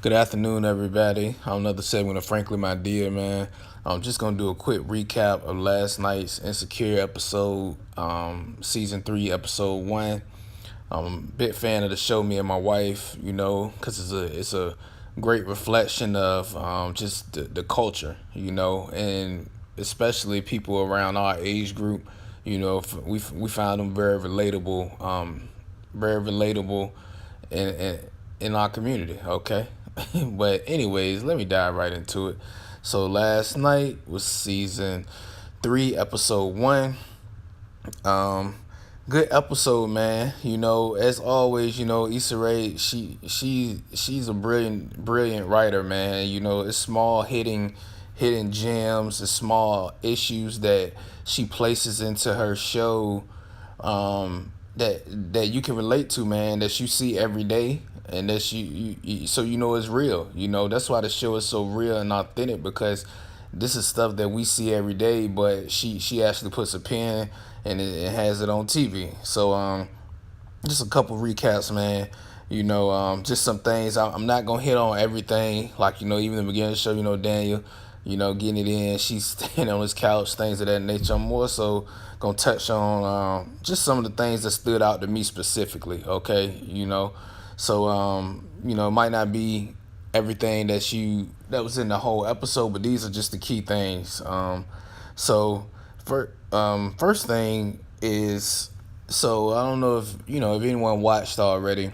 Good afternoon, everybody. Another segment of Frankly My Dear, man. I'm just gonna do a quick recap of last night's Insecure episode, season 3, episode 1. I'm a big fan of the show, me and my wife, because it's a great reflection of just the culture, and especially people around our age group. We found them very relatable in in our community. Okay, but anyways, let me dive right into it. So last night was season 3, episode 1. Um, Good episode, man. As always, Issa Rae, she's a brilliant writer, man. It's small hidden gems, it's small issues that she places into her show, that you can relate to, man, that you see every day, and that so it's real. That's why the show is so real and authentic, because this is stuff that we see every day, but she actually puts a pen and it has it on TV. So just a couple recaps, man. Just some things. I'm not gonna hit on everything. Like even the beginning of the show, Daniel, getting it in. She's standing on his couch, things of that nature. I'm more so gonna touch on just some of the things that stood out to me specifically. Okay, so it might not be everything that was in the whole episode, but these are just the key things. So first thing is, so I don't know if anyone watched already,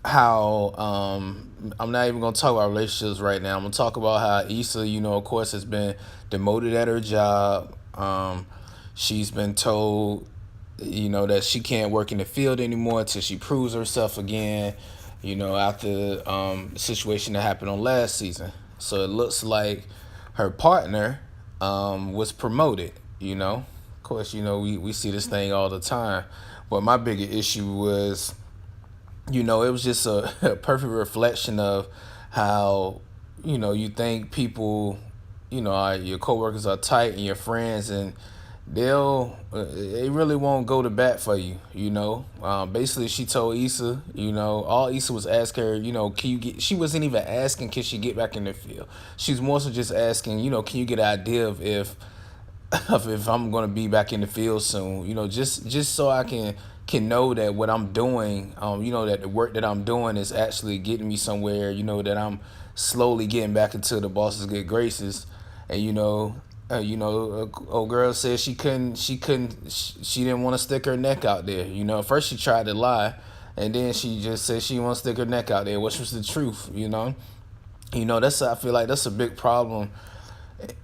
how I'm not even gonna talk about relationships right now. I'm gonna talk about how Issa, of course, has been demoted at her job. She's been told, that she can't work in the field anymore until she proves herself again. After the situation that happened on last season. So it looks like her partner was promoted. Of course, we see this thing all the time. But my bigger issue was, it was just a perfect reflection of how, you think people, your coworkers are tight and your friends, and they really won't go to bat for you. Basically, she told Issa, all Issa was asking her, can you get, she wasn't even asking can she get back in the field. She's more so just asking, can you get an idea of if I'm gonna be back in the field soon. Just so I can know that what I'm doing, that the work that I'm doing is actually getting me somewhere. That I'm slowly getting back into the boss's good graces. And old girl said she didn't want to stick her neck out there. At first she tried to lie, and then she just said she didn't want to stick her neck out there, which was the truth. I feel like that's a big problem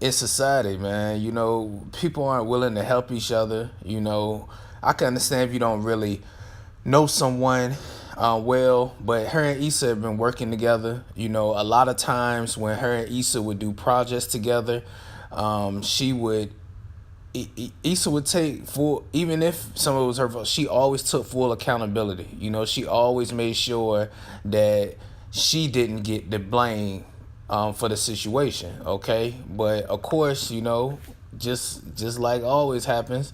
in society, man. People aren't willing to help each other. I can understand if you don't really know someone well, but her and Issa have been working together. A lot of times when her and Issa would do projects together, she would Issa would take full, even if some of it was her fault, she always took full accountability. She always made sure that she didn't get the blame for the situation. Okay, but of course, just like always happens,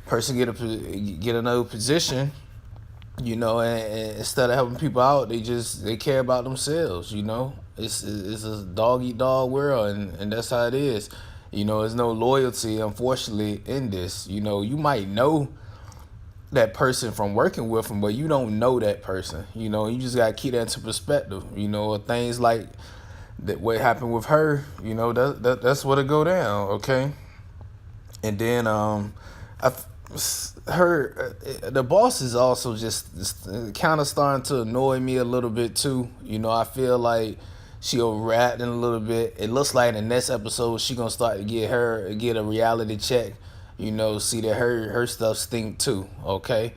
person get another position, and instead of helping people out, they care about themselves. It's a dog eat dog world, and that's how it is. There's no loyalty, unfortunately, in this. You might know that person from working with them, but you don't know that person. You just gotta keep that into perspective. Things like that what happened with her. That's what it go down. Okay, and then I her the boss is also just kind of starting to annoy me a little bit too. I feel like she overreacting a little bit. It looks like in the next episode she gonna start to get a reality check. See that her stuff stink too. Okay,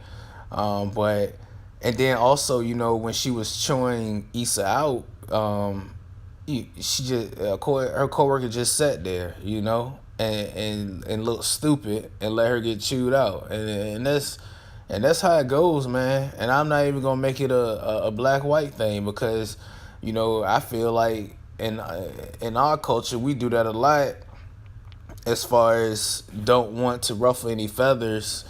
but and then also when she was chewing Issa out, she just her coworker just sat there, and looked stupid and let her get chewed out, and that's how it goes, man. And I'm not even gonna make it a black white thing, because I feel like in our culture we do that a lot, as far as don't want to ruffle any feathers,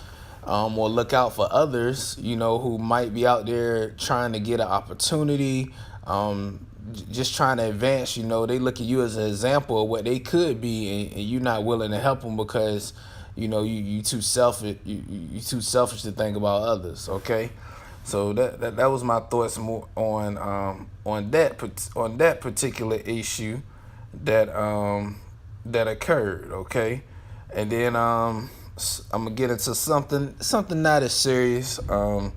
or look out for others, who might be out there trying to get an opportunity, just trying to advance. They look at you as an example of what they could be, and you're not willing to help them because you too selfish. You too selfish to think about others. Okay, so that was my thoughts more on that particular issue that occurred. Okay, and then I'm gonna get into something not as serious. I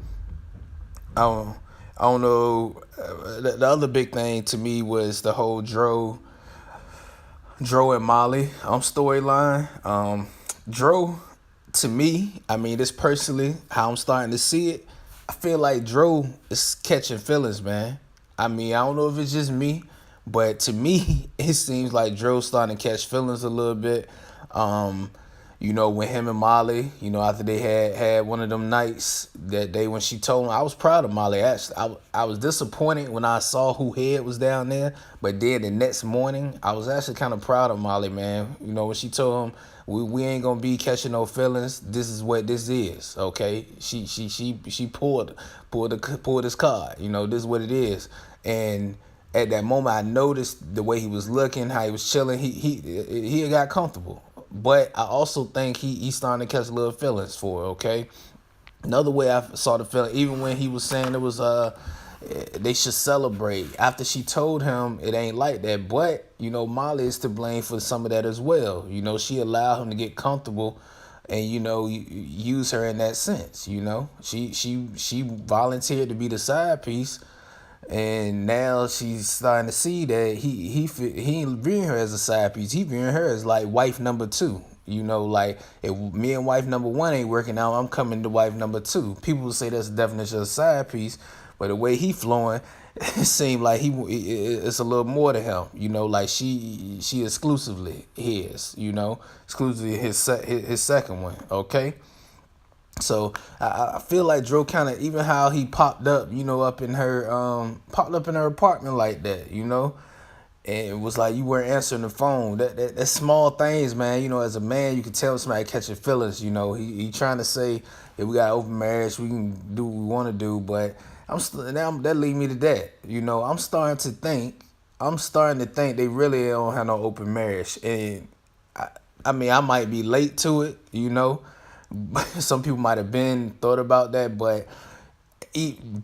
don't, I don't know. The other big thing to me was the whole Dro and Molly storyline. Dro, to me, I mean, this personally, how I'm starting to see it, I feel like Dro is catching feelings, man. I mean, I don't know if it's just me, but to me, it seems like Dro's starting to catch feelings a little bit. Um, when him and Molly, after they had one of them nights that day when she told him, I was proud of Molly. Actually, I was disappointed when I saw who head was down there, but then the next morning, I was actually kind of proud of Molly, man. When she told him, we ain't gonna be catching no feelings. This is what this is, okay? She pulled his card. This is what it is, and at that moment, I noticed the way he was looking, how he was chilling. He got comfortable. But I also think he's starting to catch a little feelings for her, okay? Another way I saw the feeling, even when he was saying it was they should celebrate. After she told him it ain't like that, but Molly is to blame for some of that as well. She allowed him to get comfortable, and use her in that sense. She volunteered to be the side piece, and now she's starting to see that he ain't viewing her as a side piece. He viewing her as like wife number two. Like if me and wife number one ain't working out, I'm coming to wife number two. People will say that's the definition of a side piece, but the way he flowing, it seemed like it's a little more to him. Like she exclusively his. Exclusively his second one. Okay. So I feel like Dro kind of, even how he popped up, up in her apartment like that, and it was like you weren't answering the phone. That small things, man. As a man, you can tell somebody catching feelings. He trying to say that we got open marriage, we can do what we want to do, but now that lead me to that. I'm starting to think they really don't have no open marriage, and I mean I might be late to it. Some people might have been thought about that, but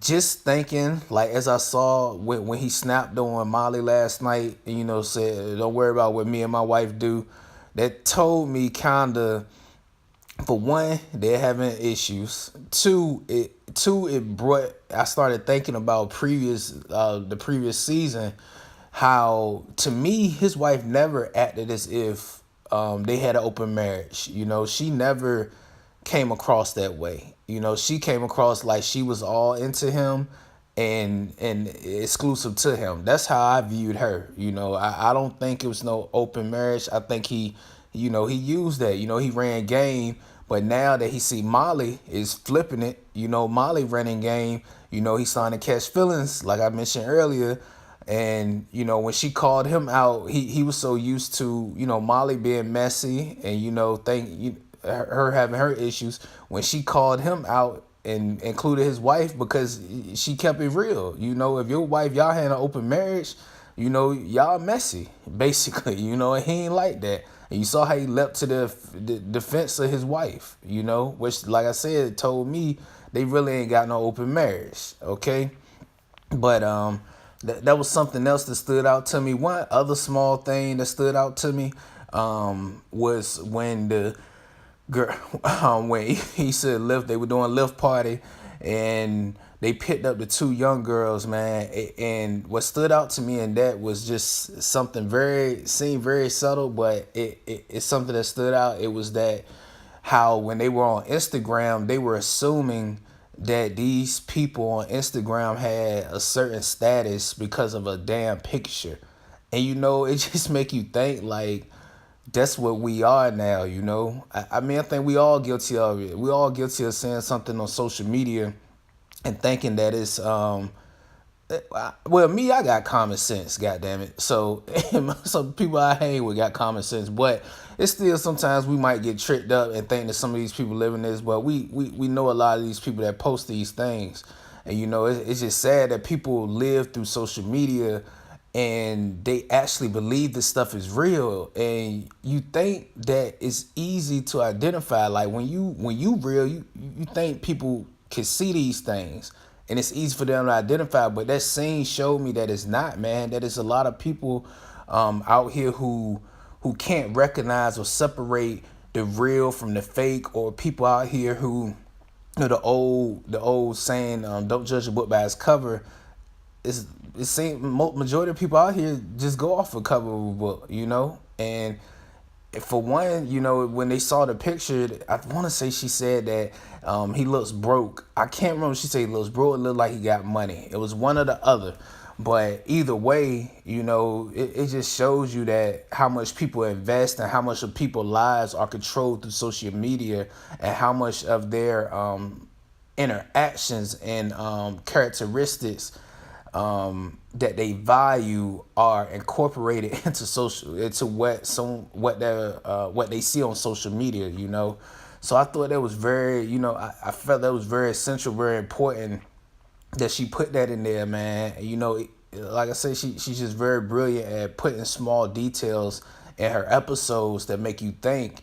just thinking, like as I saw when he snapped on Molly last night, said, "Don't worry about what me and my wife do." That told me kind of, for one, they're having issues. It brought. I started thinking about the previous season, how to me his wife never acted as if they had an open marriage. She never came across that way. She came across like she was all into him and exclusive to him. That's how I viewed her. I don't think it was no open marriage. I think he used that. He ran game, but now that he see Molly is flipping it, Molly running game, he's starting to catch feelings, like I mentioned earlier. And when she called him out, he was so used to Molly being messy and her having her issues. When she called him out and included his wife, because she kept it real. If your wife, y'all had an open marriage, y'all messy, basically. And he ain't like that. And you saw how he leapt to the defense of his wife, which, like I said, told me they really ain't got no open marriage, okay? But that was something else that stood out to me. One other small thing that stood out to me was when the girl, when he said Lyft, they were doing Lyft party, and they picked up the two young girls, man. And what stood out to me in that was just something seemed very subtle, but it's something that stood out. It was that how when they were on Instagram, they were assuming that these people on Instagram had a certain status because of a damn picture. And it just make you think like, that's what we are now, I mean, I think we all guilty of it. We all guilty of saying something on social media and thinking that it's well, me, I got common sense, goddamn it. So some people I hang with got common sense, but it's still sometimes we might get tricked up and think that some of these people living this. But we know a lot of these people that post these things, And it's just sad that people live through social media and they actually believe this stuff is real, and you think that it's easy to identify. Like when you real, you think people can see these things and it's easy for them to identify, but that scene showed me that it's not, man. That it's a lot of people out here who can't recognize or separate the real from the fake, or people out here who, the old saying, don't judge a book by its cover. It seems majority of people out here just go off a cover of a book. And for one, when they saw the picture, I want to say she said that he looks broke. I can't remember if she said he looks broke. It looked like he got money. It was one or the other. But either way, it just shows you that how much people invest and how much of people's lives are controlled through social media, and how much of their interactions and characteristics that they value are incorporated into what they see on social media. So I thought that was very, I felt that was very essential, very important that she put that in there, man. Like I said, she's just very brilliant at putting small details in her episodes that make you think,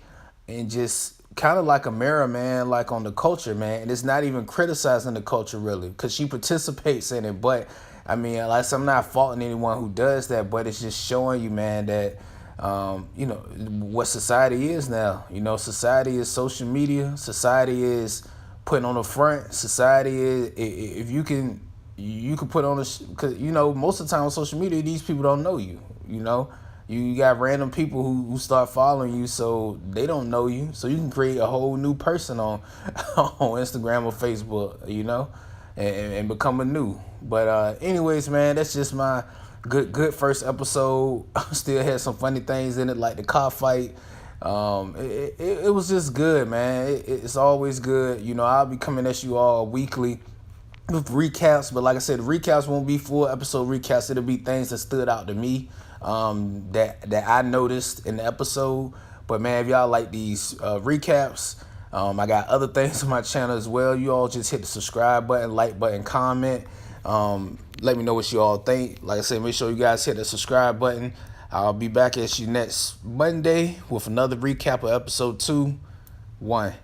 and just kind of like a mirror, man, like on the culture, man. And it's not even criticizing the culture really, because she participates in it. But I mean, like, I'm not faulting anyone who does that, but it's just showing you, man, that what society is now. Society is social media. Society is putting on the front. Society is, if you can put on because most of the time on social media, these people don't know you. You got random people who start following you, so they don't know you. So you can create a whole new person on on Instagram or Facebook, and become a new. But anyways, man, that's just my good first episode. Still had some funny things in it, like the car fight. It was just good, man. It's always good. I'll be coming at you all weekly with recaps, but like I said, the recaps won't be full episode recaps. It'll be things that stood out to me, that I noticed in the episode. But man, if y'all like these recaps, I got other things on my channel as well. You all just hit the subscribe button, like button, comment. Let me know what you all think. Like I said, make sure you guys hit the subscribe button. I'll be back at you next Monday with another recap of episode 2. 1.